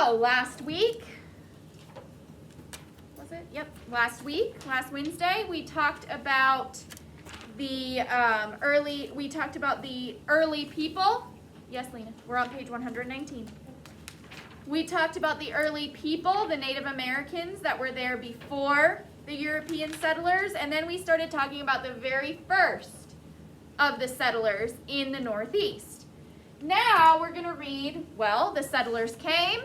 So last week, was it? Yep, last Wednesday, we talked about the early people. Yes, Lena, we're on page 119. We talked about the early people, the Native Americans that were there before the European settlers, and then we started talking about the very first of the settlers in the Northeast. Now we're going to read, well, the settlers came,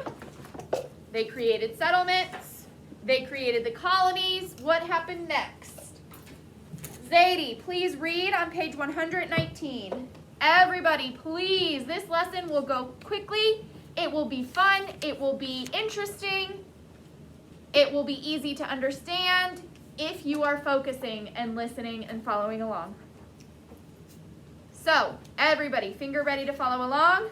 they created settlements, they created the colonies. What happened next? Zadie, please read on page 119. Everybody, please, this lesson will go quickly. It will be fun. It will be interesting. It will be easy to understand if you are focusing and listening and following along. So, everybody, finger ready to follow along.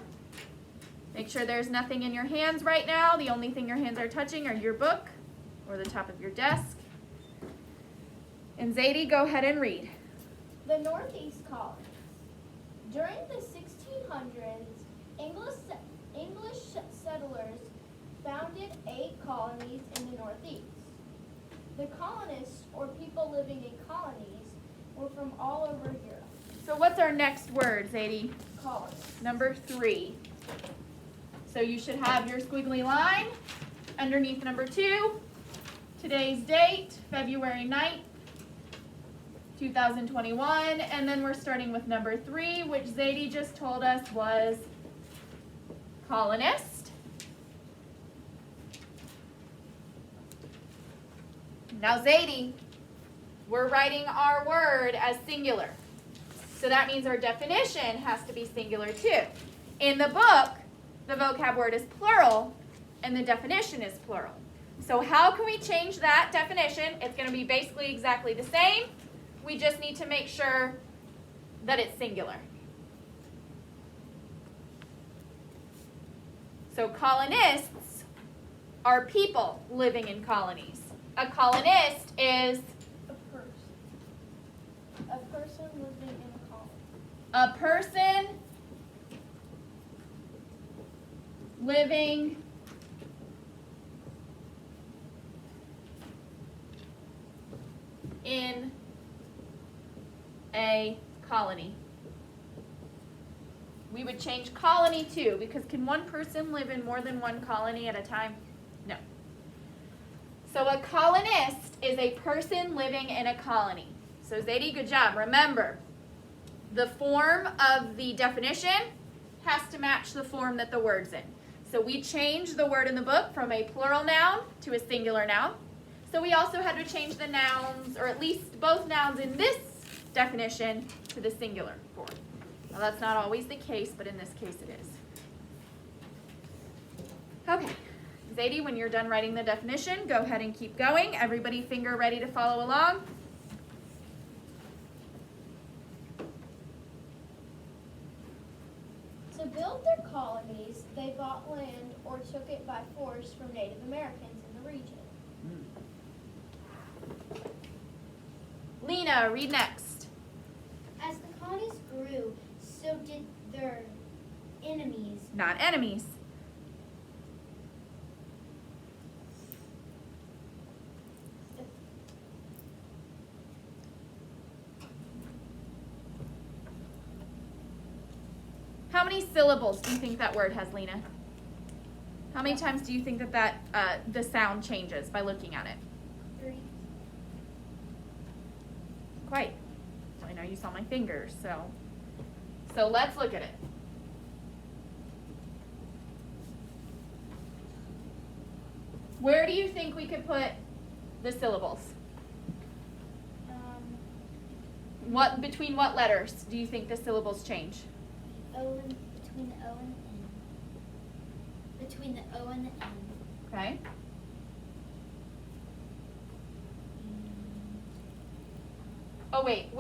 Make sure there's nothing in your hands right now. The only thing your hands are touching are your book or the top of your desk. And Zadie, go ahead and read. The Northeast Colonies. During the 1600s, English settlers founded 8 colonies in the Northeast. The colonists, or people living in colonies, were from all over Europe. So what's our next word, Zadie? Colonists. Number 3. So you should have your squiggly line underneath number 2. Today's date, February 9th, 2021. And then we're starting with number 3, which Zadie just told us was colonist. Now Zadie, we're writing our word as singular. So that means our definition has to be singular too. In the book, the vocab word is plural and the definition is plural. So how can we change that definition? It's going to be basically exactly the same. We just need to make sure that it's singular. So colonists are people living in colonies. A colonist is a person living in a colony. A person living in a colony. We would change colony too, because can one person live in more than one colony at a time? No. So a colonist is a person living in a colony. So Zadie, good job. Remember, the form of the definition has to match the form that the word's in. So we changed the word in the book from a plural noun to a singular noun. So we also had to change the nouns, or at least both nouns in this definition, to the singular form. Now that's not always the case, but in this case it is. Okay. Zadie, when you're done writing the definition, go ahead and keep going. Everybody finger ready to follow along. To build their colonies, they bought land or took it by force from Native Americans in the region. Lena, read next. As the colonies grew, so did their enemies. Not enemies. How many syllables do you think that word has, Lena? How many times do you think that the sound changes by looking at it? 3. Quite. I know you saw my fingers, so let's look at it. Where do you think we could put the syllables? Between what letters do you think the syllables change? Between the O and the N. Between the O and the N. Okay. Oh wait,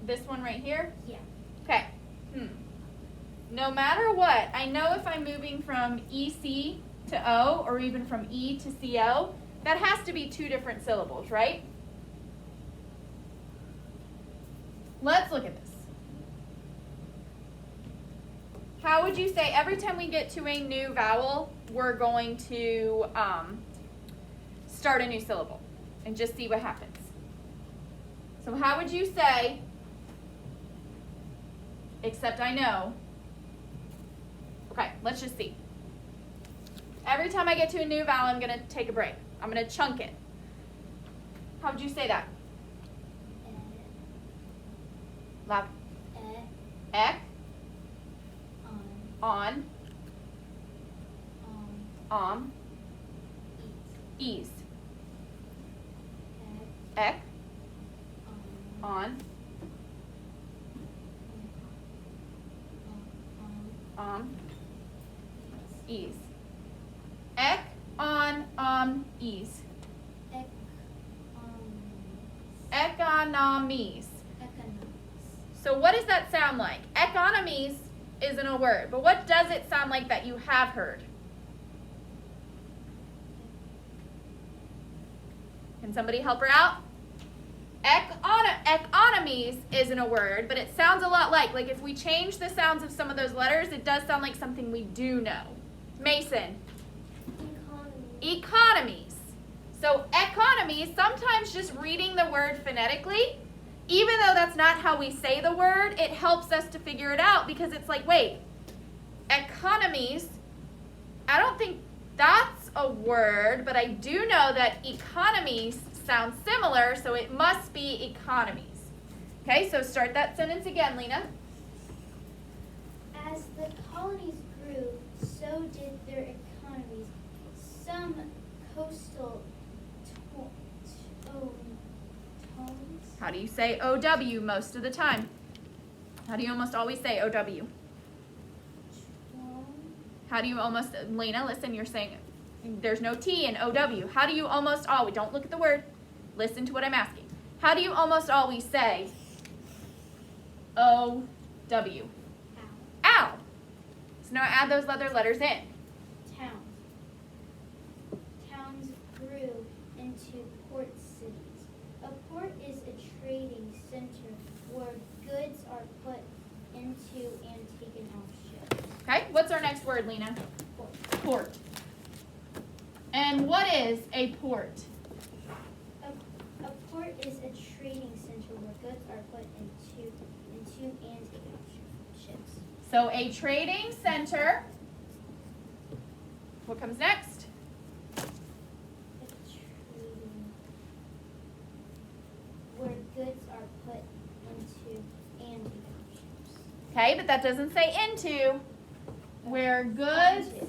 this one right here? Yeah. Okay. No matter what, I know if I'm moving from EC to O or even from E to CO, that has to be 2 different syllables, right? Let's look at this. How would you say every time we get to a new vowel, we're going to start a new syllable and just see what happens? So how would you say, except I know? Okay, let's just see. Every time I get to a new vowel, I'm going to take a break. I'm going to chunk it. How would you say that? Loud. Ek. On. Ease. Ek. On. Ease. Ek, on, ease. Economies. So what does that sound like? Economies isn't a word, but what does it sound like that you have heard? Can somebody help her out? Economies isn't a word, but it sounds a lot like if we change the sounds of some of those letters, it does sound like something we do know. Mason. Economies. So economies, sometimes just reading the word phonetically, even though that's not how we say the word, it helps us to figure it out because it's like, wait, economies, I don't think that's a word, but I do know that economies sound similar, so it must be economies. Okay, so start that sentence again, Lena. As the colonies grew, so did their economies. Some coastal tones. How do you say OW most of the time? How do you almost always say OW? How do you almost, Lena, listen, you're saying there's no T in OW. How do you almost always, don't look at the word, listen to what I'm asking. How do you almost always say OW? Ow. So now add those other letters in. Towns grew into port cities. A port is a trading center where goods are put into and taken off ships. Okay, what's our next word, Lena? Port. And what is a port? A port is a trading center where goods are put into and taken off ships. So a trading center. What comes next? Where goods are put into and taken off ships. Okay, but that doesn't say into. Where goods, Onto.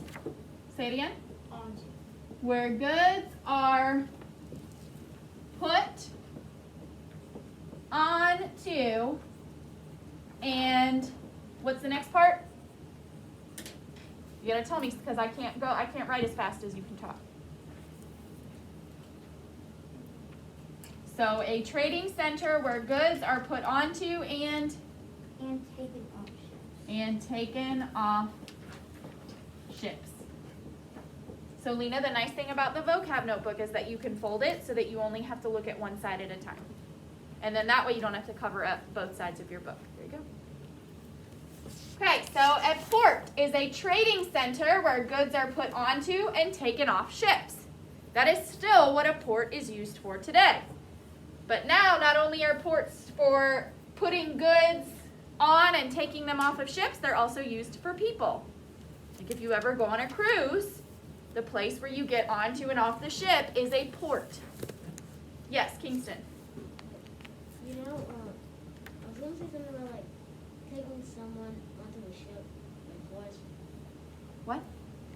say it again. Onto. Where goods are put onto, and what's the next part? You gotta tell me because I can't write as fast as you can talk. So a trading center where goods are put onto and taken off ships. And taken off ships. So Lena, the nice thing about the vocab notebook is that you can fold it so that you only have to look at one side at a time. And then that way you don't have to cover up both sides of your book. There you go. Okay, so a port is a trading center where goods are put onto and taken off ships. That is still what a port is used for today. But now not only are ports for putting goods on and taking them off of ships, they're also used for people. Like if you ever go on a cruise, the place where you get onto and off the ship is a port. Yes, Kingston. You know, I was going to say something about like taking someone onto a ship by force. What?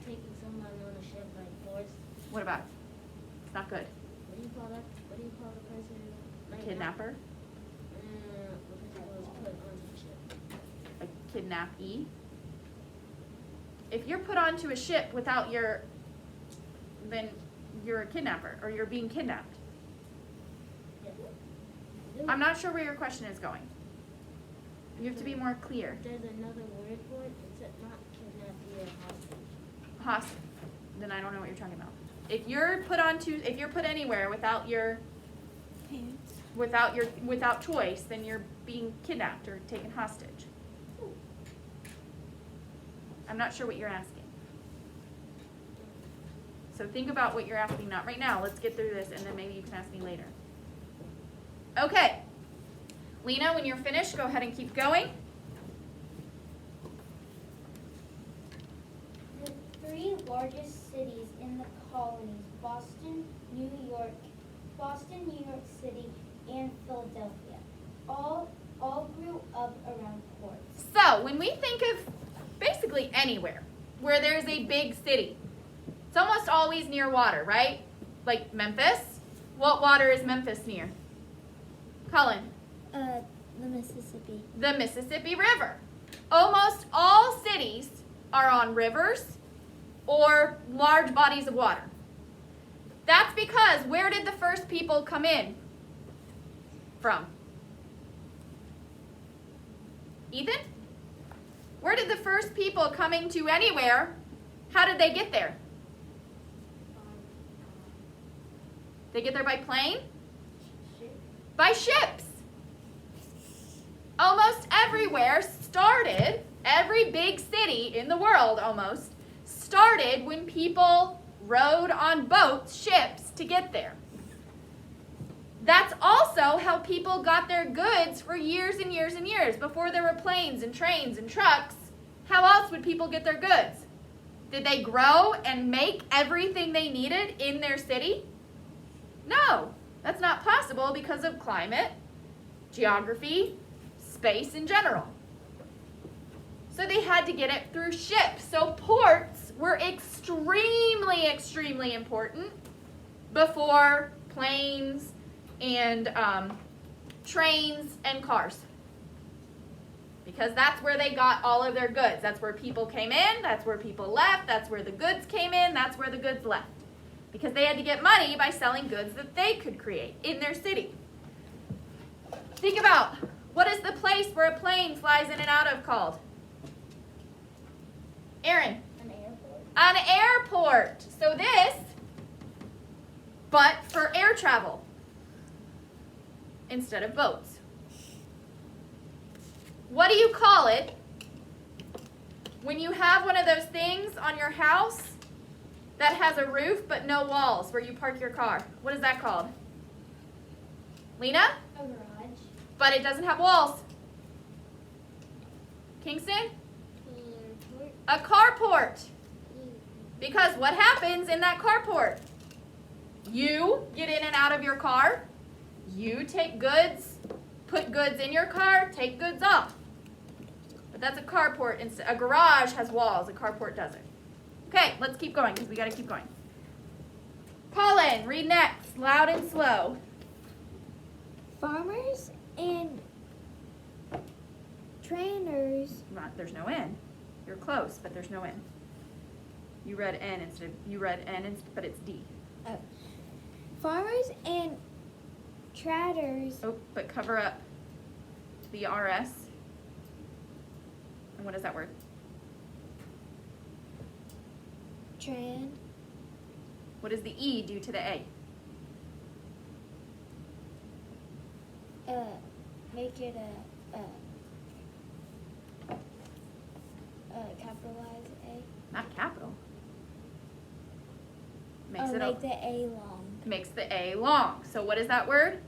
Taking someone on a ship by force. What about it? It's not good. What do you call that? What do you call the person? Like Kidnapper? The person who was put onto the ship. A kidnappee? If you're put onto a ship without then you're a kidnapper or you're being kidnapped. Yeah. I'm not sure where your question is going. You have to be more clear. There's another word for it. It's not kidnappee or hostage. Then I don't know what you're talking about. If you're put anywhere without without choice, then you're being kidnapped or taken hostage. I'm not sure what you're asking. So think about what you're asking, not right now. Let's get through this, and then maybe you can ask me later. Okay. Lena, when you're finished, go ahead and keep going. The three largest cities in the colonies, Boston, New York City, and Philadelphia, all grew up around ports. So when we think of basically anywhere where there's a big city, it's almost always near water, right? Like Memphis. What water is Memphis near? Colin. The Mississippi. The Mississippi River. Almost all cities are on rivers or large bodies of water. That's because where did the first people come in from? Ethan? Where did the first people coming to anywhere, how did they get there? They get there by plane? By ships. Almost everywhere started, every big city in the world almost, started when people rode on boats, ships, to get there. That's also how people got their goods for years and years and years. Before there were planes and trains and trucks, how else would people get their goods? Did they grow and make everything they needed in their city? No, that's not possible because of climate, geography, space in general. So they had to get it through ships. So ports were extremely, extremely important before planes and trains and cars. Because that's where they got all of their goods. That's where people came in, that's where people left, that's where the goods came in, that's where the goods left. Because they had to get money by selling goods that they could create in their city. Think about, what is the place where a plane flies in and out of called? Aaron? An airport. An airport. So this, but for air travel instead of boats. What do you call it when you have one of those things on your house that has a roof but no walls where you park your car? What is that called? Lena? A garage. But it doesn't have walls. Kingston? A carport. Because what happens in that carport? You get in and out of your car. You take goods, put goods in your car, take goods off. But that's a carport. A garage has walls. A carport doesn't. Okay, let's keep going because we got to keep going. Colin, read next, loud and slow. Farmers and trainers. There's no N. You're close, but there's no N. You read N instead of, but it's D. Farmers and traders. Oh, but cover up the RS. And what is that word? Tran. What does the E do to the A? Make it capitalize A. Not capital. Make the A long. Makes the A long. So what is that word?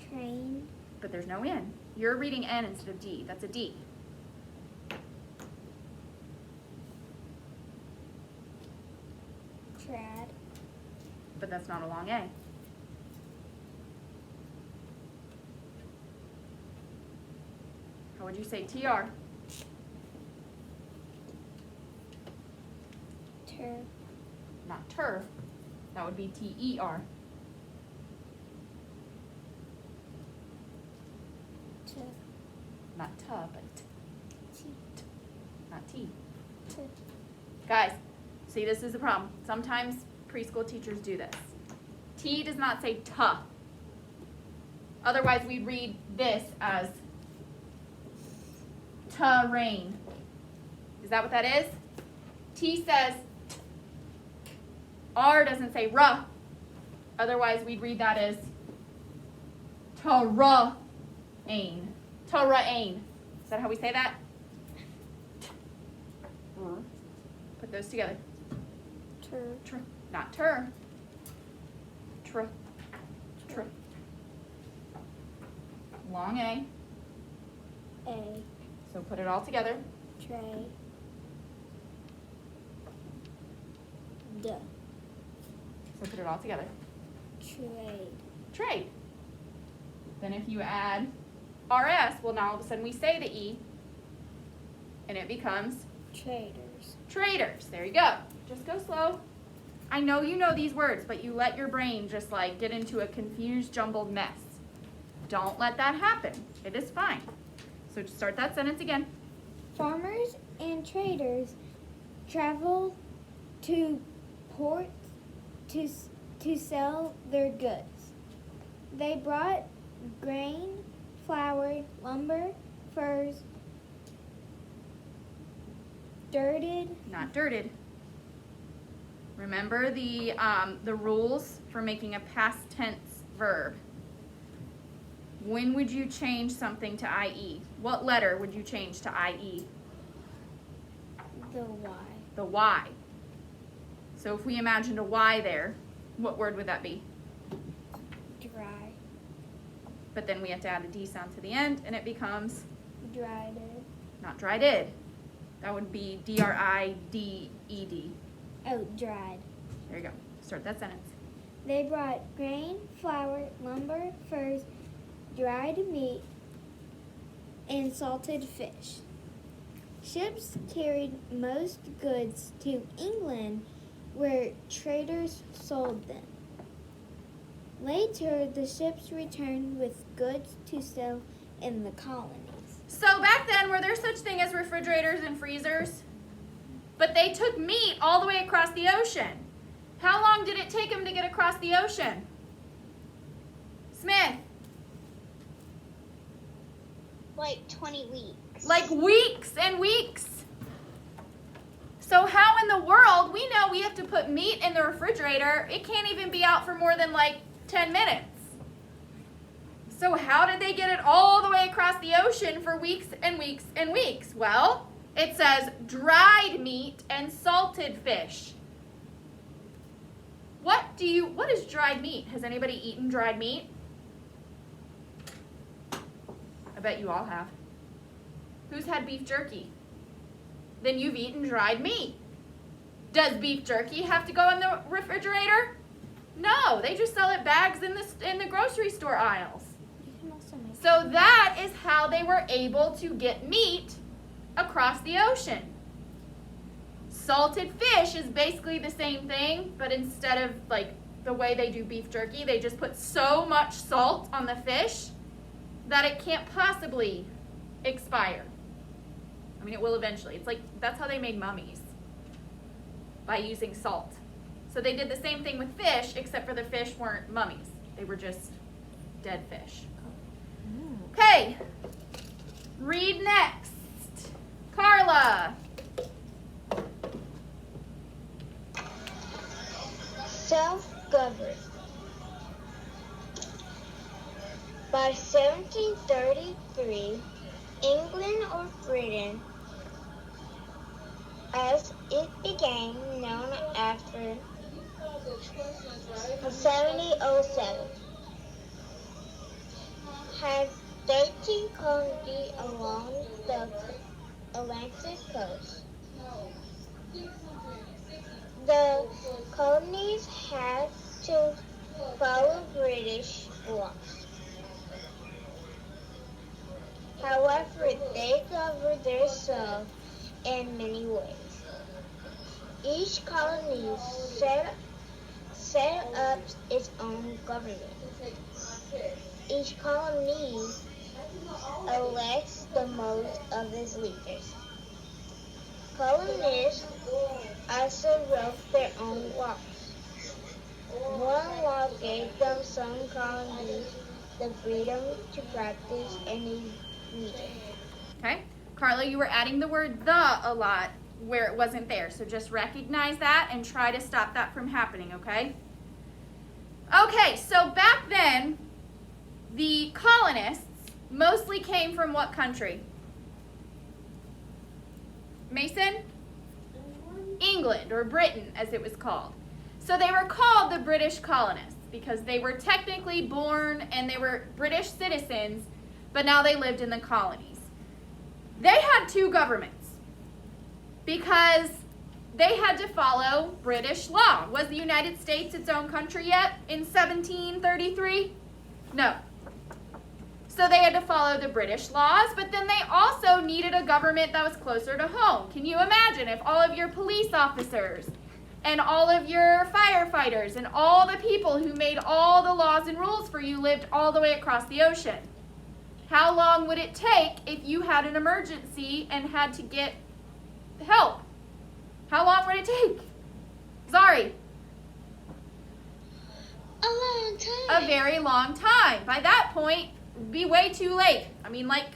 Train. But there's no N. You're reading N instead of D. That's a D. Trad. But that's not a long A. How would you say TR? Ter. Not ter. That would be TER. T. Not tuh, but T. not T. T. Guys, see, this is the problem. Sometimes preschool teachers do this. T does not say tuh. Otherwise, we'd read this as terrain. Is that what that is? T says t. R doesn't say ruh. Otherwise, we'd read that as terrain. Terrain. Does that how we say that? Put those together. Tr. Not tur. Tr. Tr. Long A. A. So put it all together. Tray. D. So put it all together. Trade. Trade. Then if you add RS, well now all of a sudden we say the E, and it becomes Traders. traders. There you go. Just go slow. I know you know these words, but you let your brain just like get into a confused, jumbled mess. Don't let that happen. It is fine. So just start that sentence again. Farmers and traders travel to ports to sell their goods. They brought grain, flour, lumber, furs, Not dirted. Remember the rules for making a past tense verb. When would you change something to IE? What letter would you change to IE? the Y. The Y. So if we imagined a Y there, what word would that be? Dry. But then we have to add a D sound to the end, and it becomes Dried. not dried. That would be DRIDED. Oh, dried. There you go. Start that sentence. They brought grain, flour, lumber, furs, dried meat, and salted fish. Ships carried most goods to England, where traders sold them. Later, the ships returned with goods to sell in the colonies. So back then, were there such thing as refrigerators and freezers? But they took meat all the way across the ocean. How long did it take them to get across the ocean? Smith? Like 20 weeks. Like weeks and weeks. So how in the world, we know we have to put meat in the refrigerator. It can't even be out for more than like 10 minutes. So how did they get it all the way across the ocean for weeks and weeks and weeks? Well, it says dried meat and salted fish. What is dried meat? Has anybody eaten dried meat? I bet you all have. Who's had beef jerky? Then you've eaten dried meat. Does beef jerky have to go in the refrigerator? No, they just sell it bags in the grocery store aisles. You can also make So that is how they were able to get meat across the ocean. Salted fish is basically the same thing, but instead of like the way they do beef jerky, they just put so much salt on the fish that it can't possibly expire. I mean, it will eventually. It's like, that's how they made mummies, by using salt. So they did the same thing with fish, except for the fish weren't mummies. They were just dead fish. Okay, read next. Carla. Self-governed. By 1733, England or Britain, as it became known after 1707, had 13 colonies along the Atlantic coast. The colonies had to follow British laws. However, they governed themselves in many ways. Each colony set up its own government. Each colony elects the most of its leaders. Colonists also wrote their own laws. One law gave them some colonies the freedom to practice any religion. Okay, Carla, you were adding the word the a lot where it wasn't there. So just recognize that and try to stop that from happening, okay? Okay, so back then, the colonists mostly came from what country? Mason? England, or Britain as it was called. So they were called the British colonists because they were technically born and they were British citizens, but now they lived in the colonies. They had two governments because they had to follow British law. Was the United States its own country yet in 1733? No. So they had to follow the British laws, but then they also needed a government that was closer to home. Can you imagine if all of your police officers and all of your firefighters and all the people who made all the laws and rules for you lived all the way across the ocean? How long would it take if you had an emergency and had to get help? How long would it take? Zari? A long time. A very long time. By that point, it'd be way too late. I mean, like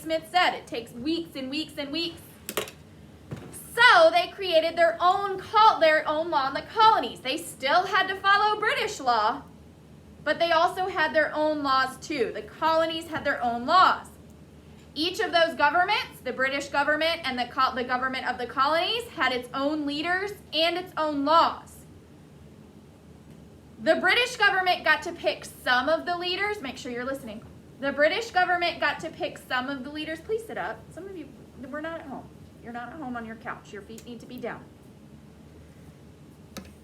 Smith said, it takes weeks and weeks and weeks. So they created their own law in the colonies. They still had to follow British law, but they also had their own laws too. The colonies had their own laws. Each of those governments, the British government and the government of the colonies, had its own leaders and its own laws. The British government got to pick some of the leaders. Make sure you're listening. The British government got to pick some of the leaders. Please sit up. Some of you, we're not at home. You're not at home on your couch. Your feet need to be down.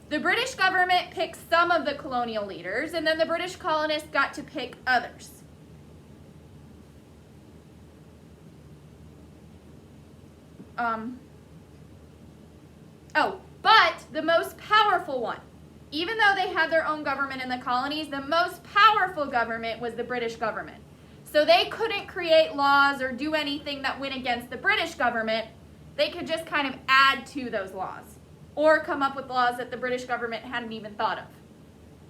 The British government picked some of the colonial leaders, and then the British colonists got to pick others. But the most powerful one, even though they had their own government in the colonies, the most powerful government was the British government. So they couldn't create laws or do anything that went against the British government. They could just kind of add to those laws or come up with laws that the British government hadn't even thought of,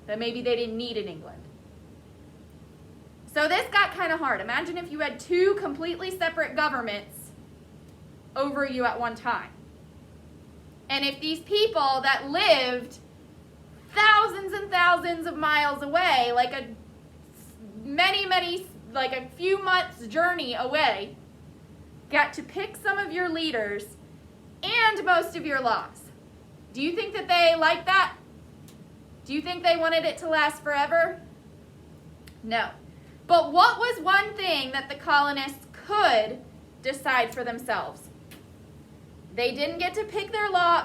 that maybe they didn't need in England. So this got kind of hard. Imagine if you had two completely separate governments over you at one time. And if these people that lived thousands and thousands of miles away, like a few months journey away, got to pick some of your leaders and most of your laws. Do you think that they liked that? Do you think they wanted it to last forever? No. But what was one thing that the colonists could decide for themselves? They didn't get to pick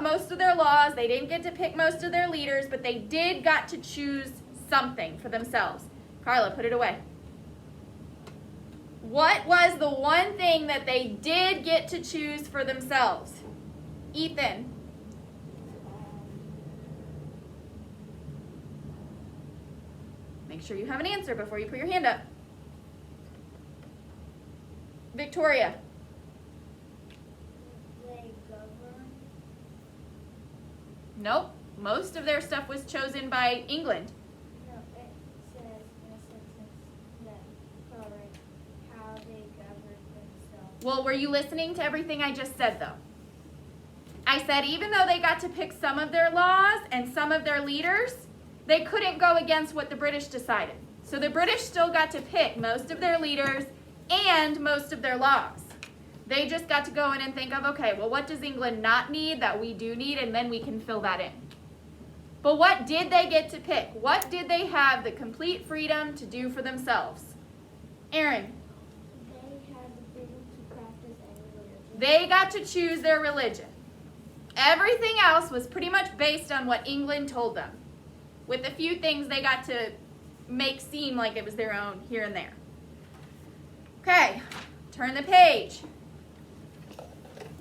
most of their laws. They didn't get to pick most of their leaders, but they did got to choose something for themselves. Carla, put it away. What was the one thing that they did get to choose for themselves? Ethan. Make sure you have an answer before you put your hand up. Victoria. They govern. Nope. Most of their stuff was chosen by England. No, it says in a sentence that govern how they govern themselves. Well, were you listening to everything I just said, though? I said even though they got to pick some of their laws and some of their leaders, they couldn't go against what the British decided. So the British still got to pick most of their leaders and most of their laws. They just got to go in and think of, okay, well, what does England not need that we do need, and then we can fill that in. But what did they get to pick? What did they have the complete freedom to do for themselves? Aaron. They had the freedom to practice any religion. They got to choose their religion. Everything else was pretty much based on what England told them, with a few things they got to make seem like it was their own here and there. Okay, turn the page.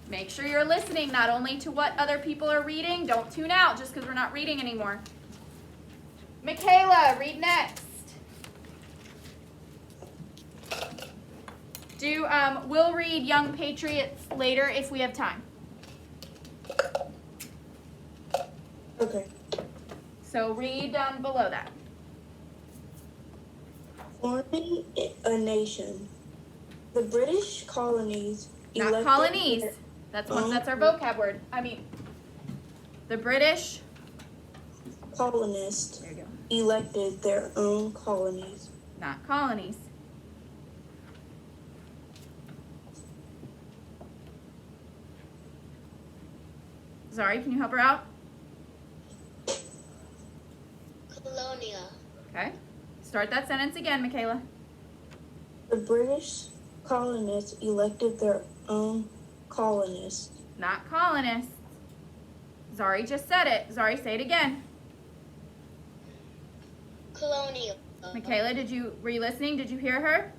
Make sure you're listening not only to what other people are reading. Don't tune out just because we're not reading anymore. Michaela, read next. We'll read Young Patriots later if we have time. Okay. So read down below that. Forming a nation. The British colonies Not elected colonies. their That's own our vocab word. The British. colonists There you go. elected their own colonies. Not colonies. Zari, can you help her out? Colonia. Okay. Start that sentence again, Michaela. The British colonists elected their own colonists. Not colonists. Zari just said it. Zari, say it again. Colonial. Michaela, were you listening? Did you hear her?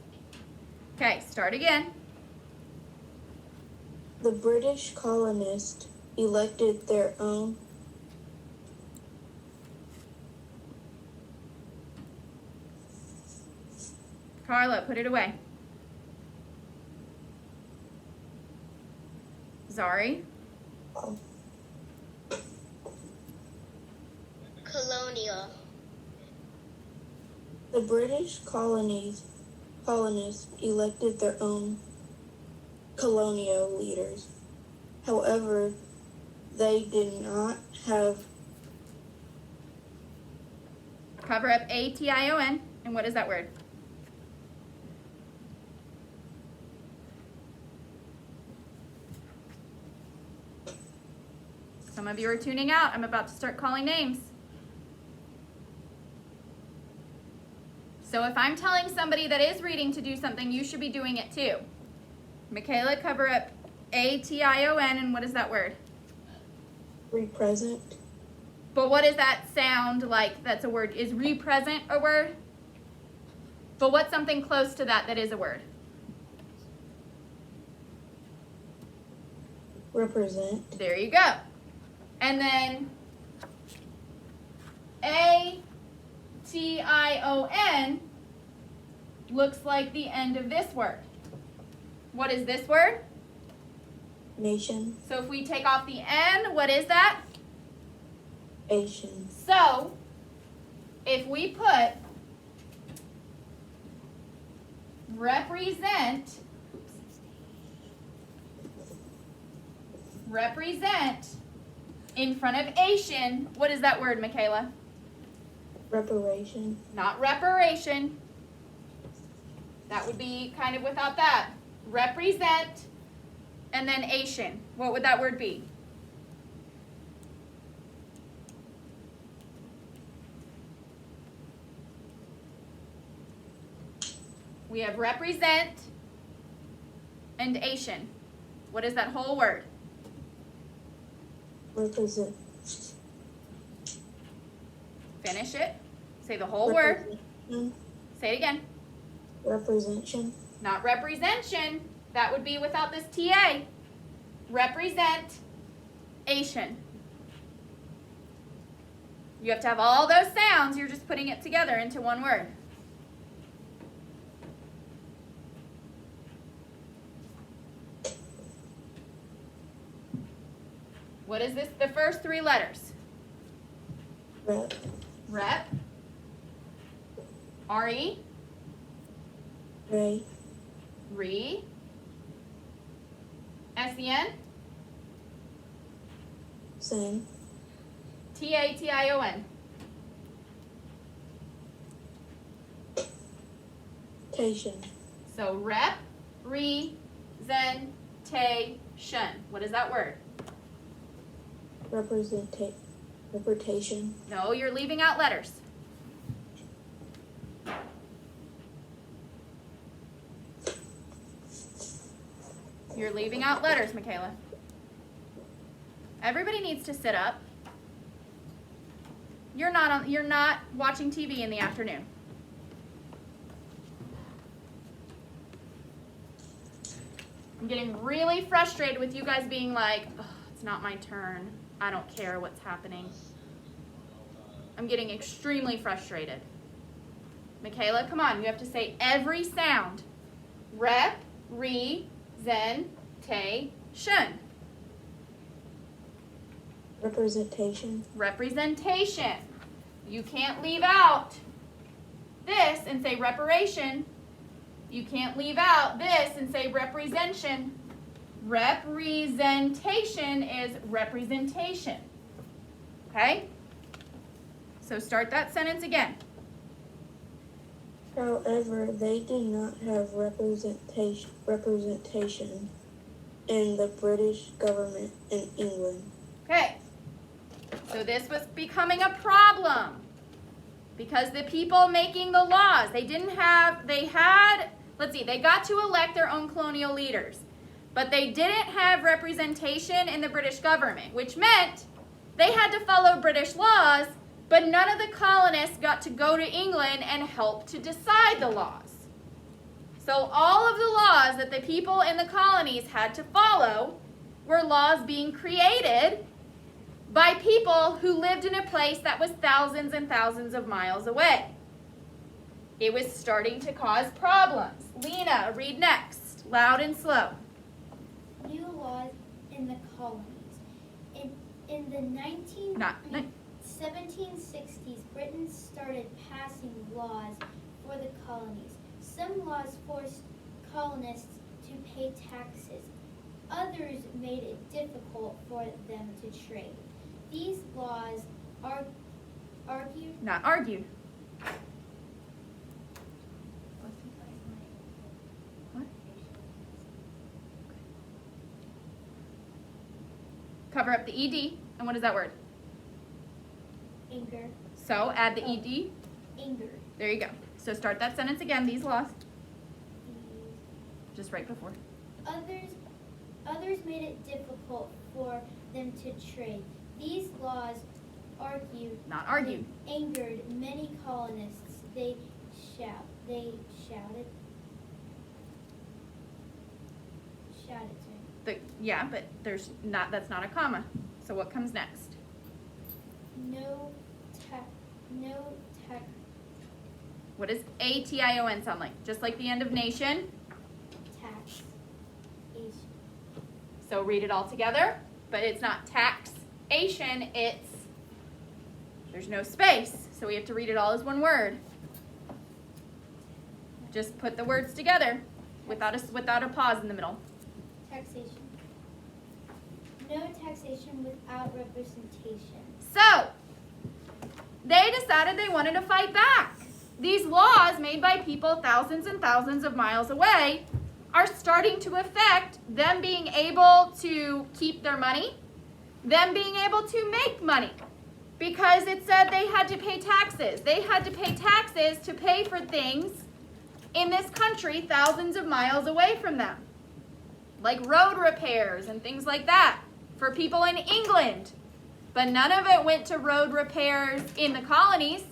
Okay, start again. The British colonists elected their own. Carla, put it away. Zari, Colonial. The British colonists elected their own colonial leaders. However, they did not have. cover up A-T-I-O-N. And what is that word? Some of you are tuning out. I'm about to start calling names. So if I'm telling somebody that is reading to do something, you should be doing it too. Michaela, cover up A-T-I-O-N, and what is that word? Represent. But what does that sound like that's a word? Is represent a word? But what's something close to that is a word? Represent. There you go. And then A-T-I-O-N looks like the end of this word. What is this word? Nation. So if we take off the N, what is that? Asian. So if we put represent in front of Asian, what is that word, Michaela? Reparation. Not reparation. That would be kind of without that. Represent and then Asian. What would that word be? We have represent and Asian. What is that whole word? Represent. Finish it. Say the whole word. Representation. Say it again. Representation. Not representation. That would be without this TA. Represent Asian. You have to have all those sounds. You're just putting it together into one word. What is this? The first three letters. Rep. Rep. R-E. Ray. Re. S-E-N. Sen. T-A-T-I-O-N. Tation. So rep, re, zen, te, shun. What is that word? Representation. No, you're leaving out letters. You're leaving out letters, Michaela. Everybody needs to sit up. You're not watching TV in the afternoon. I'm getting really frustrated with you guys being like, "Ugh, it's not my turn. I don't care what's happening." I'm getting extremely frustrated. Michaela, come on. You have to say every sound. Rep, re, zen, te, shun. Representation. Representation. You can't leave out this and say reparation. You can't leave out this and say representation. Representation is representation. Okay? So start that sentence again. However, they did not have representation in the British government in England. Okay, so this was becoming a problem because the people making the laws, they got to elect their own colonial leaders, but they didn't have representation in the British government, which meant they had to follow British laws, but none of the colonists got to go to England and help to decide the laws. So all of the laws that the people in the colonies had to follow were laws being created by people who lived in a place that was thousands and thousands of miles away. It was starting to cause problems. Lena, read next, loud and slow. New laws in the colonies. In the 1760s, Britain started passing laws for the colonies. Some laws forced colonists to pay taxes. Others made it difficult for them to trade. These laws Not argued. What? Cover up the ED. And what is that word? Anger. So add the ED. Anger. There you go. So start that sentence again. These laws. Just right before. Others made it difficult for them to trade. These laws Not argued. angered many colonists. They shouted. Yeah, but that's not a comma. So what comes next? No tax. What does ATION sound like? Just like the end of nation. Taxation. So read it all together, but it's not taxation, there's no space, so we have to read it all as one word. Just put the words together without a pause in the middle. Taxation. No taxation without representation. So, they decided they wanted to fight back. These laws made by people thousands and thousands of miles away are starting to affect them being able to keep their money, them being able to make money, because it said they had to pay taxes. They had to pay taxes to pay for things in this country thousands of miles away from them, like road repairs and things like that for people in England. But none of it went to road repairs in the colonies.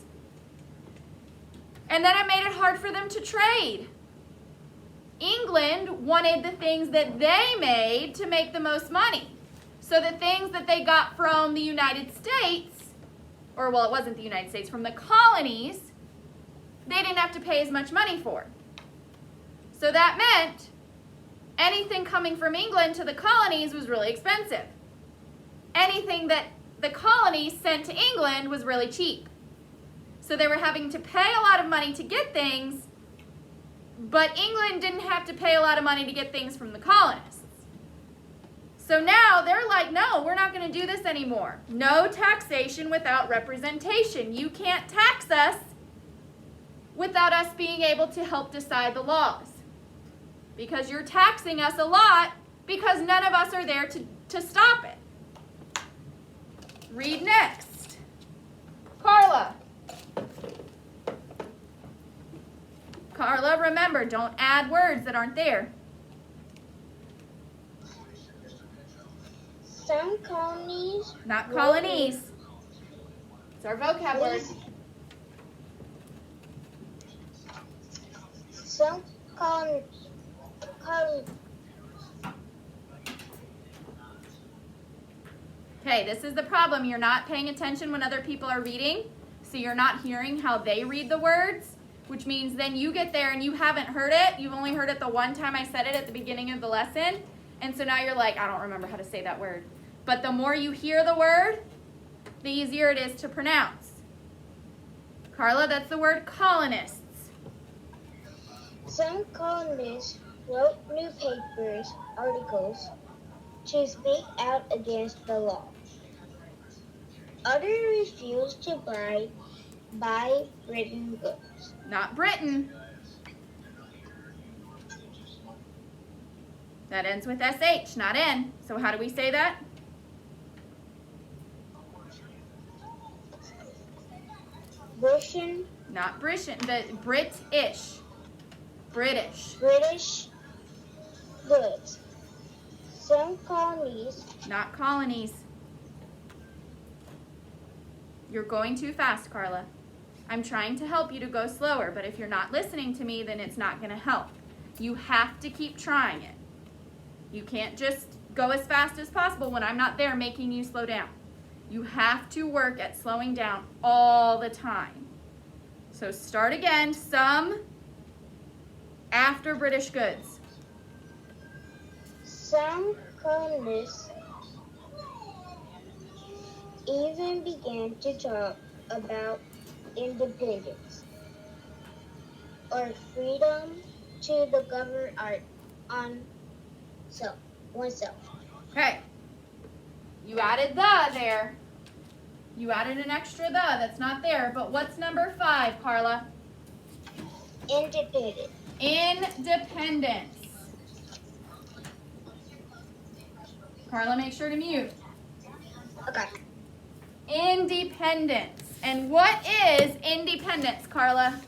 And then it made it hard for them to trade. England wanted the things that they made to make the most money. So the things that they got from the United States, or well, it wasn't the United States, from the colonies, they didn't have to pay as much money for. So that meant anything coming from England to the colonies was really expensive. Anything that the colonies sent to England was really cheap. So they were having to pay a lot of money to get things, but England didn't have to pay a lot of money to get things from the colonists. So now they're like, no, we're not going to do this anymore. No taxation without representation. You can't tax us without us being able to help decide the laws. Because you're taxing us a lot because none of us are there to stop it. Read next. Carla. Carla, remember, don't add words that aren't there. Some colonies. Not colonies. It's our vocab word. Some colonies. Okay, this is the problem. You're not paying attention when other people are reading, so you're not hearing how they read the words, which means then you get there and you haven't heard it. You've only heard it the one time I said it at the beginning of the lesson, and so now you're like, I don't remember how to say that word. But the more you hear the word, the easier it is to pronounce. Carla, that's the word colonists. Some colonists wrote newspapers, articles to speak out against the law. Others refused to buy Britain goods. Not Britain. That ends with SH, not N. So how do we say that? Britain, Not Britain, but British. British. British goods. Some colonies, Not colonies. You're going too fast, Carla. I'm trying to help you to go slower, but if you're not listening to me, then it's not going to help. You have to keep trying it. You can't just go as fast as possible when I'm not there making you slow down. You have to work at slowing down all the time. So start again. Some after British goods. some colonists even began to talk about independence or freedom to the govern on oneself. Okay. You added the there. You added an extra the that's not there. But what's number 5, Carla? Independent. Independence. Carla, make sure to mute. Okay. Independence. And what is independence, Carla?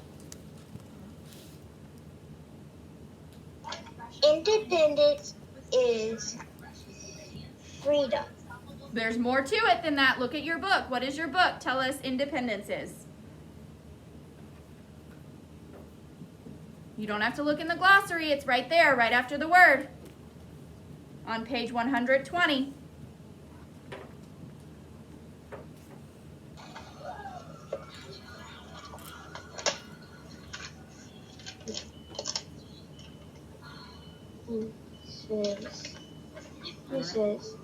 Independence is freedom. There's more to it than that. Look at your book. What is your book? Tell us independence is. You don't have to look in the glossary. It's right there, right after the word. On page 120. He says,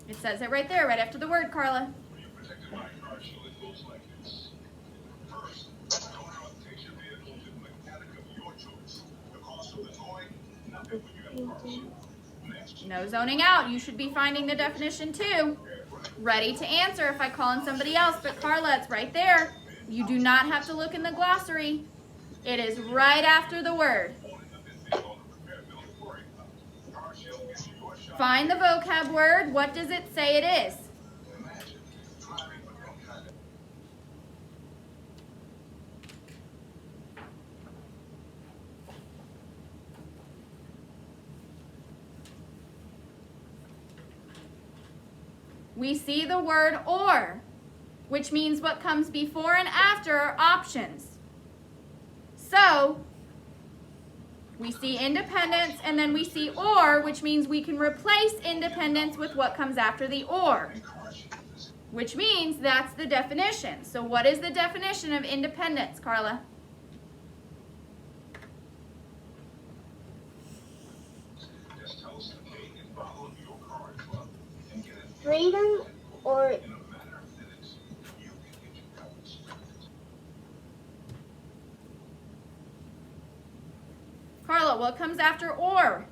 It says it right there, right after the word, Carla. No zoning out. You should be finding the definition too. Ready to answer if I call on somebody else, but Carla, it's right there. You do not have to look in the glossary. It is right after the word. Find the vocab word. What does it say it is? We see the word or, which means what comes before and after are options. So, we see independence and then we see or, which means we can replace independence with what comes after the or, which means that's the definition. So what is the definition of independence, Carla? freedom or Carla, what comes after or?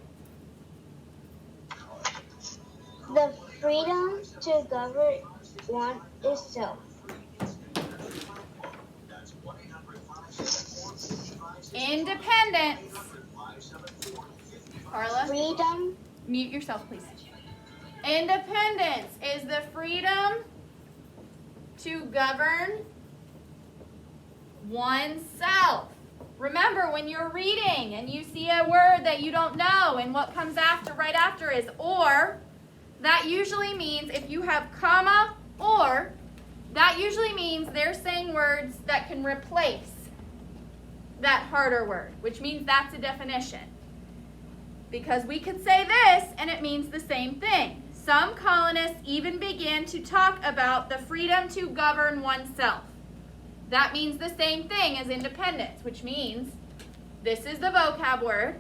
the freedom to govern oneself. Independence. Carla? Freedom Mute yourself, please. Independence is the freedom to govern oneself. Remember, when you're reading and you see a word that you don't know and what comes after, right after is or, that usually means if you have comma or, that usually means they're saying words that can replace that harder word, which means that's a definition. Because we could say this and it means the same thing. Some colonists even began to talk about the freedom to govern oneself. That means the same thing as independence, which means this is the vocab word.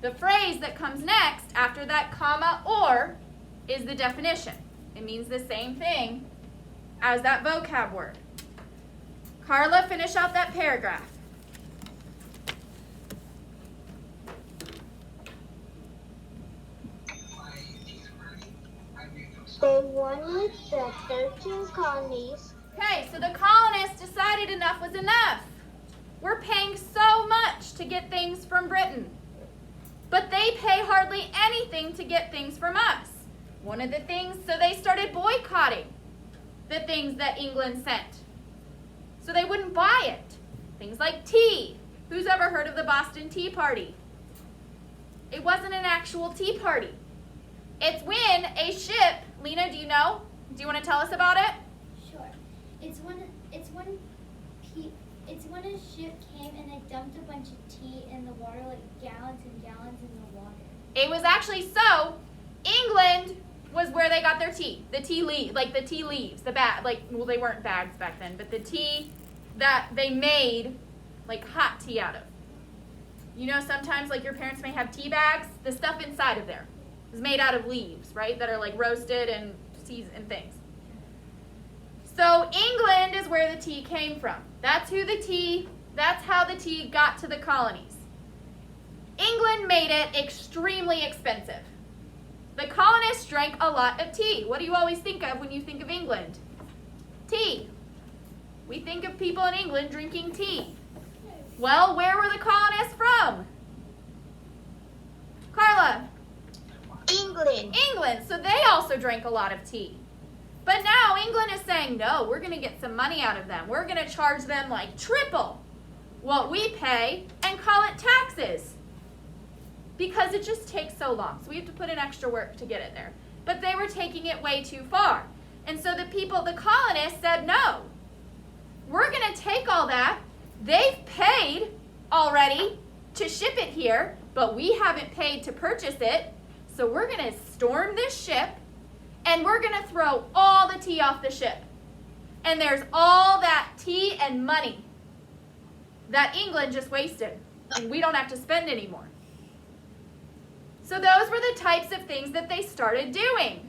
The phrase that comes next after that comma or is the definition. It means the same thing as that vocab word. Carla, finish out that paragraph. they wanted the 13 colonies. Okay, so the colonists decided enough was enough. We're paying so much to get things from Britain. But they pay hardly anything to get things from us. One of the things, so they started boycotting the things that England sent. So they wouldn't buy it. Things like tea. Who's ever heard of the Boston Tea Party? It wasn't an actual tea party. It's when a ship, Lena, do you know? Do you want to tell us about it? Sure. It's when a ship came and they dumped a bunch of tea in the water, like gallons and gallons in the water. It was actually so, England was where they got their tea. The tea leaves, the bag, well, they weren't bags back then, but the tea that they made like hot tea out of. You know, sometimes like your parents may have tea bags. The stuff inside of there is made out of leaves, right? That are like roasted and seasoned and things. So England is where the tea came from. That's how the tea got to the colonies. England made it extremely expensive. The colonists drank a lot of tea. What do you always think of when you think of England? Tea. We think of people in England drinking tea. Well, where were the colonists from? Carla? England. England. So they also drank a lot of tea. But now England is saying, no, we're going to get some money out of them. We're going to charge them like triple what we pay and call it taxes. Because it just takes so long. So we have to put in extra work to get it there. But they were taking it way too far. And so the colonists said, no, we're going to take all that. They've paid already to ship it here, but we haven't paid to purchase it. So we're going to storm this ship, and we're going to throw all the tea off the ship. And there's all that tea and money that England just wasted, and we don't have to spend anymore. So those were the types of things that they started doing,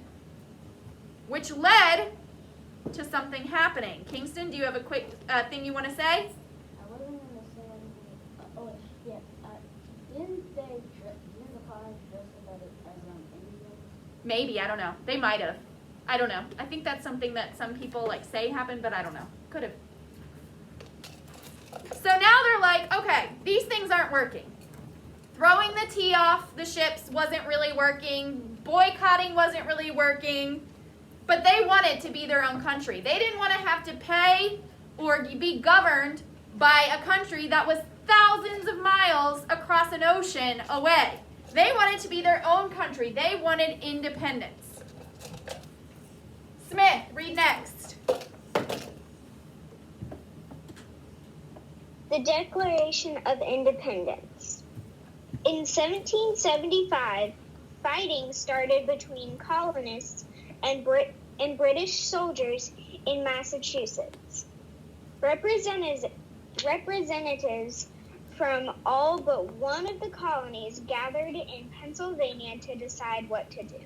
which led to something happening. Kingston, do you have a quick thing you want to say? I wasn't going to say anything. Didn't the colonists dress about it as Indians? Maybe, I don't know. They might have. I don't know. I think that's something that some people like say happened, but I don't know. Could have. So now they're like, okay, these things aren't working. Throwing the tea off the ships wasn't really working. Boycotting wasn't really working. But they wanted to be their own country. They didn't want to have to pay or be governed by a country that was thousands of miles across an ocean away. They wanted to be their own country. They wanted independence. Smith, read next. The Declaration of Independence. In 1775, fighting started between colonists and British soldiers in Massachusetts. Representatives from all but one of the colonies gathered in Pennsylvania to decide what to do.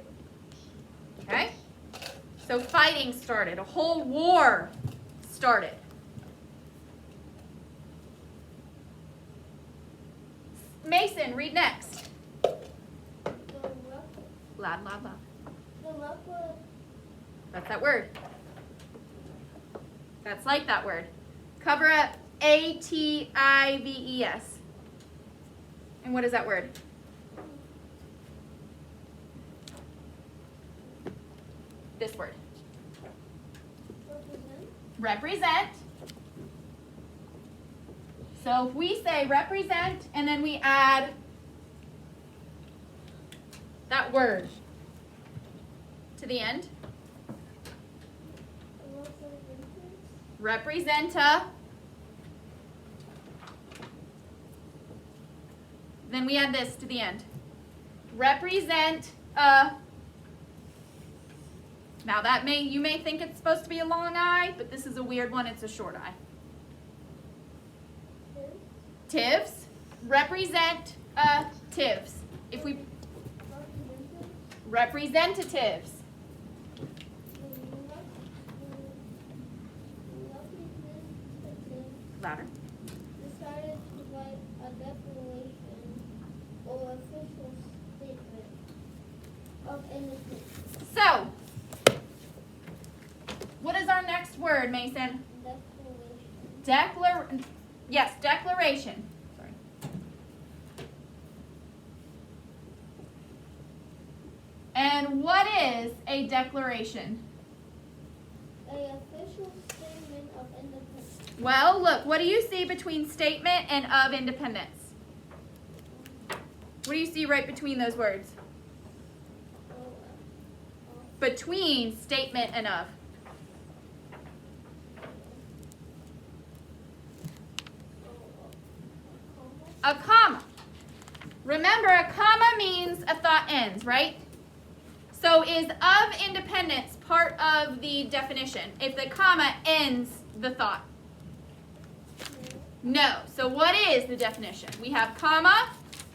Okay? So fighting started. A whole war started. Mason, read next. Loud, loud, loud. That's that word. That's like that word. Cover up A-T-I-V-E-S. And what is that word? This word. Represent. So if we say represent and then we add that word to the end. Representa. Then we add this to the end. Represent a. Now you may think it's supposed to be a long I, but this is a weird one. It's a short I. Tivs. Represent tivs. If we representatives. Louder. Decided to write a declaration or official statement of independence. So, what is our next word, Mason? Declaration. Yes, declaration. Sorry. And what is a declaration? An official statement of independence. Well, look, what do you see between statement and of independence? What do you see right between those words? Between statement and of. A comma. Remember, a comma means a thought ends, right? So is of independence part of the definition if the comma ends the thought? No. So what is the definition? We have comma,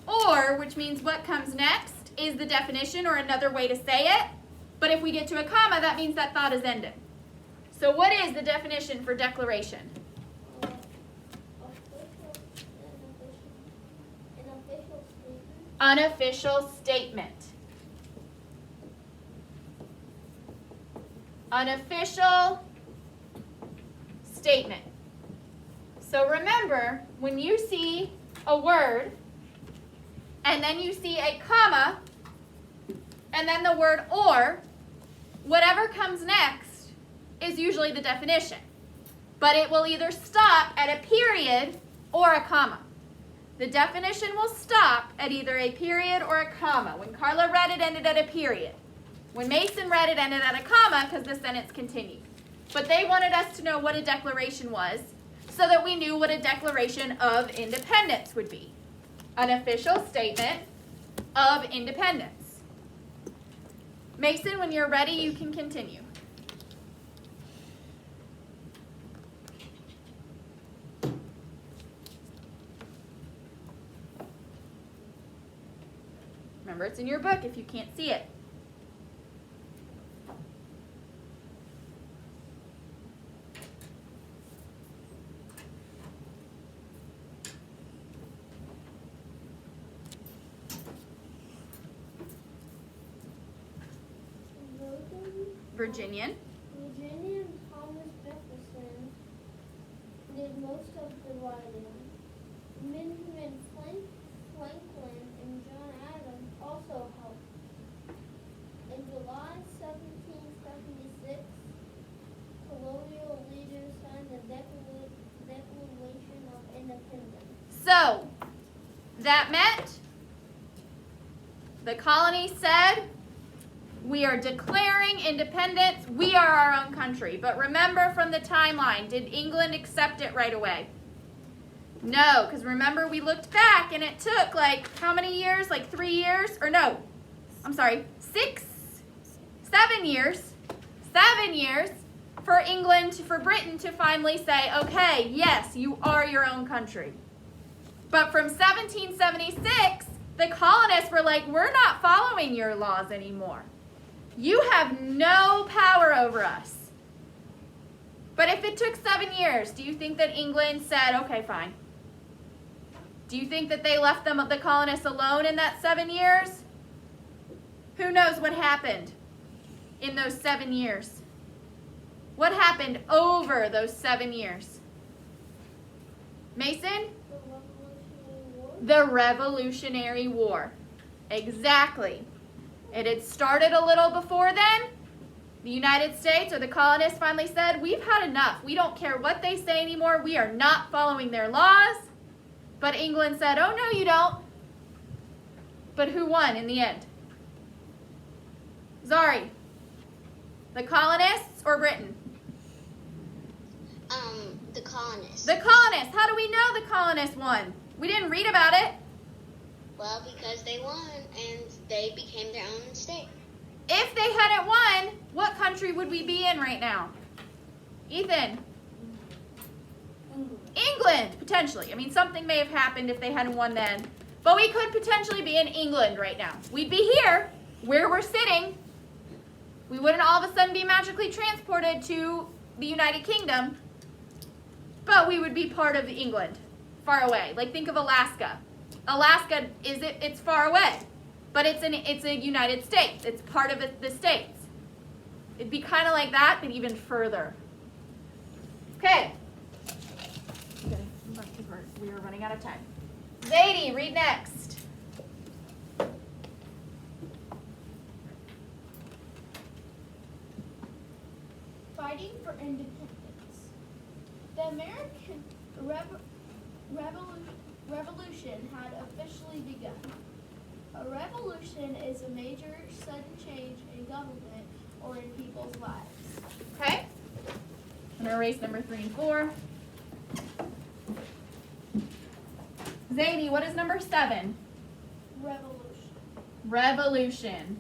or, which means what comes next is the definition or another way to say it. But if we get to a comma, that means that thought is ended. So what is the definition for declaration? Unofficial statement. Unofficial statement. So remember, when you see a word, and then you see a comma, and then the word or, whatever comes next is usually the definition. But it will either stop at a period or a comma. The definition will stop at either a period or a comma. When Carla read it, ended at a period. When Mason read it, ended at a comma because the sentence continued. But they wanted us to know what a declaration was so that we knew what a Declaration of Independence would be. An official statement of independence. Mason, when you're ready, you can continue. Remember, it's in your book if you can't see it. Virginian. Virginia and Thomas Jefferson did most of the writing. Benjamin Franklin and John Adams also helped. In July 1776, colonial leaders signed the Declaration of Independence. So, that meant the colony said, we are declaring independence. We are our own country. But remember from the timeline, did England accept it right away? No, because remember we looked back and it took like how many years? Like 3 years? Or no, I'm sorry, 7 years. 7 years for England, for Britain to finally say, okay, yes, you are your own country. But from 1776, the colonists were like, we're not following your laws anymore. You have no power over us. But if it took 7 years, do you think that England said, okay, fine? Do you think that they left the colonists alone in that 7 years? Who knows what happened in those 7 years? What happened over those 7 years? Mason? The Revolutionary War. Exactly. It had started a little before then. The United States or the colonists finally said, we've had enough. We don't care what they say anymore. We are not following their laws. But England said, oh, no, you don't. But who won in the end? Zari, the colonists or Britain? The colonists. The colonists. How do we know the colonists won? We didn't read about it. Well, because they won and they became their own state. If they hadn't won, what country would we be in right now? Ethan? England, potentially. I mean, something may have happened if they hadn't won then. But we could potentially be in England right now. We'd be here, where we're sitting. We wouldn't all of a sudden be magically transported to the United Kingdom. But we would be part of England, far away. Like, think of Alaska. Alaska, it's far away. But it's a United States. It's part of the States. It'd be kind of like that, but even further. Okay. I'm about to take we are running out of time. Zadie, read next. Fighting for independence. The American Revolution had officially begun. A revolution is a major sudden change in government or in people's lives. Okay? I'm going to erase number 3 and 4. Zadie, what is number 7? Revolution. Revolution.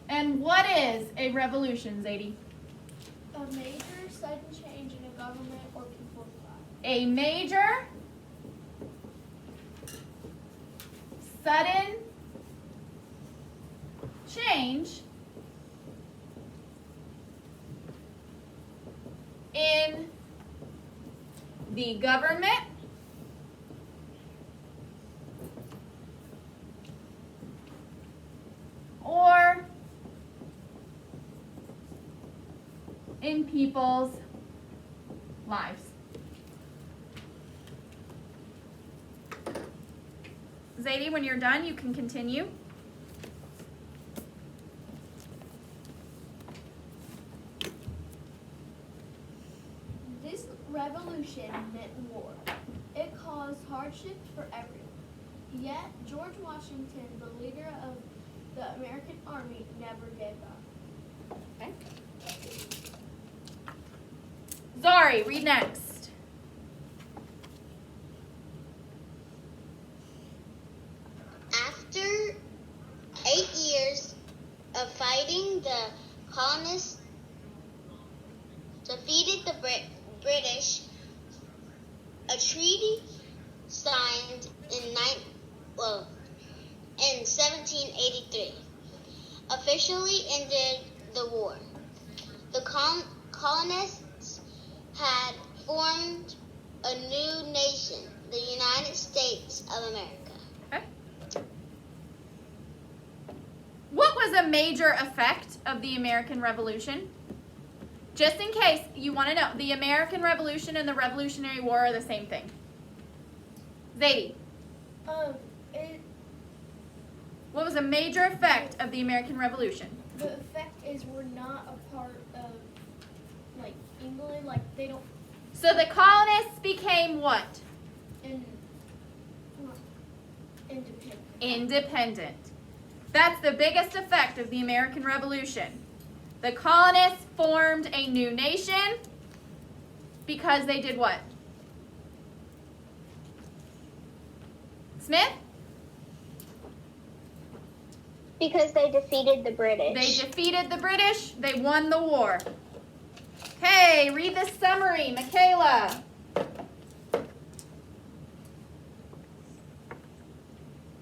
And what is a revolution, Zadie? A major sudden change in a government or people's lives. A major sudden change in the government or in people's lives. Zadie, when you're done, you can continue. This revolution meant war. It caused hardship for everyone. Yet, George Washington, the leader of the American army, never gave up. Okay. Zari, read next. After 8 years of fighting, the colonists defeated the British. A treaty signed in 1783 officially ended the war. The colonists had formed a new nation, the United States of America. Okay. What was a major effect of the American Revolution? Just in case you want to know, the American Revolution and the Revolutionary War are the same thing. Zadie, what was a major effect of the American Revolution? The effect is we're not a part of, like, England, like, they don't, So the colonists became what? independent. Independent. That's the biggest effect of the American Revolution. The colonists formed a new nation because they did what? Smith? Because they defeated the British. They defeated the British. They won the war. Okay, read the summary. Michaela.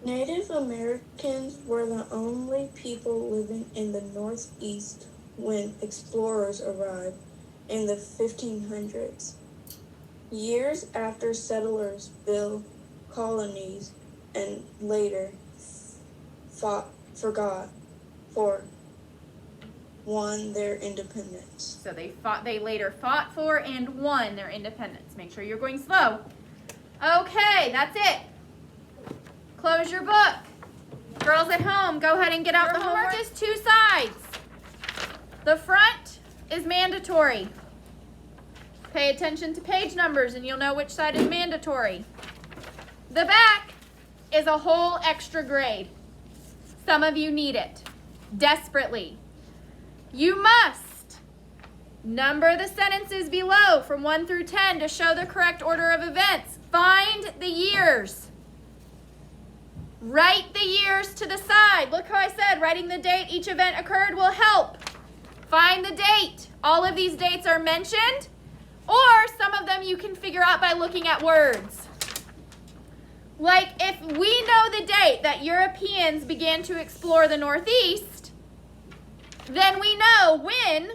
Native Americans were the only people living in the Northeast when explorers arrived in the 1500s. Years after settlers built colonies and later won their independence. So they later fought for and won their independence. Make sure you're going slow. Okay, that's it. Close your book. Girls at home, go ahead and get out the homework. Is 2 sides. The front is mandatory. Pay attention to page numbers and you'll know which side is mandatory. The back is a whole extra grade. Some of you need it desperately. You must number the sentences below from 1 through 10 to show the correct order of events. Find the years. Write the years to the side. Look how I said writing the date each event occurred will help. Find the date. All of these dates are mentioned, or some of them you can figure out by looking at words. Like if we know the date that Europeans began to explore the Northeast, then we know when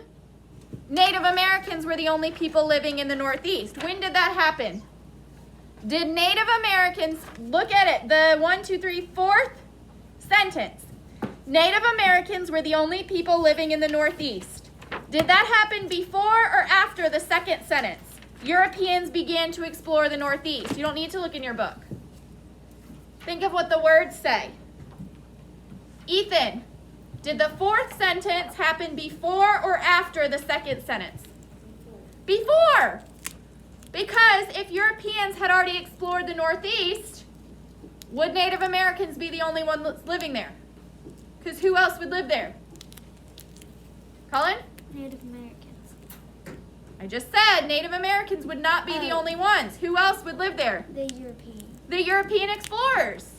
Native Americans were the only people living in the Northeast. When did that happen? Did Native Americans, look at it, the 1, 2, 3, 4th sentence. Native Americans were the only people living in the Northeast. Did that happen before or after the second sentence? Europeans began to explore the Northeast. You don't need to look in your book. Think of what the words say. Ethan, did the fourth sentence happen before or after the second sentence? Before. Because if Europeans had already explored the Northeast, would Native Americans be the only one that's living there? Because who else would live there? Colin? Native Americans. I just said Native Americans would not be the only ones. Who else would live there? The European. The European explorers.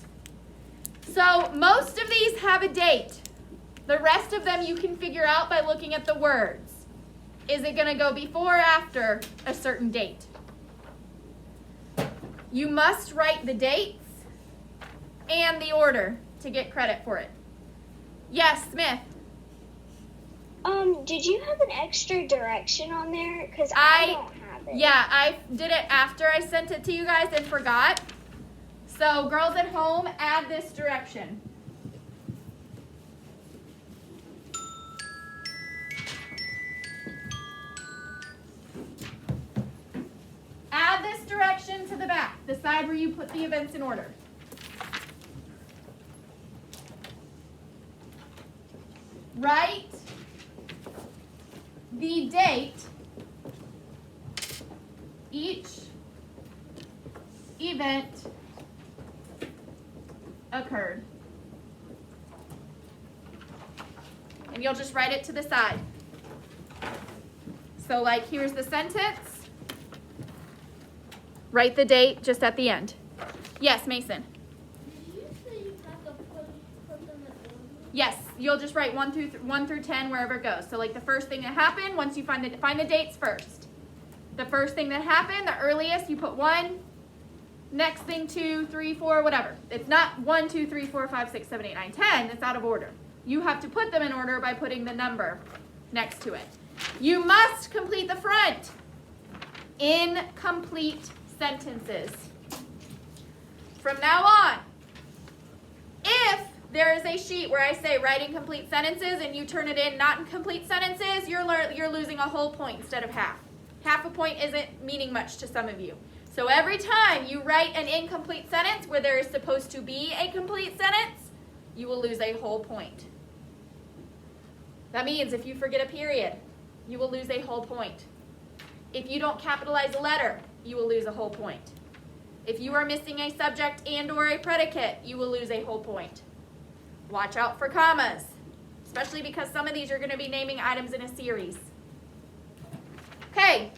So most of these have a date. The rest of them you can figure out by looking at the words. Is it going to go before or after a certain date? You must write the dates and the order to get credit for it. Yes, Smith. Did you have an extra direction on there? Because I don't have it. Yeah, I did it after I sent it to you guys and forgot. So girls at home, add this direction. Add this direction to the back, the side where you put the events in order. Write the date each event occurred. And you'll just write it to the side. So like here's the sentence. Write the date just at the end. Yes, Mason. Did you say you have to put them in order? Yes, you'll just write 1 through 10 wherever it goes. So like the first thing that happened, once you find the dates first. The first thing that happened, the earliest, you put 1. Next thing 2, 3, 4, whatever. It's not 1, 2, 3, 4, 5, 6, 7, 8, 9, 10. It's out of order. You have to put them in order by putting the number next to it. You must complete the front. Incomplete sentences. From now on, if there is a sheet where I say write incomplete sentences and you turn it in not incomplete sentences, you're losing a whole point instead of half. Half a point isn't meaning much to some of you. So every time you write an incomplete sentence where there is supposed to be a complete sentence, you will lose a whole point. That means if you forget a period, you will lose a whole point. If you don't capitalize a letter, you will lose a whole point. If you are missing a subject and or a predicate, you will lose a whole point. Watch out for commas, especially because some of these you're going to be naming items in a series. Okay.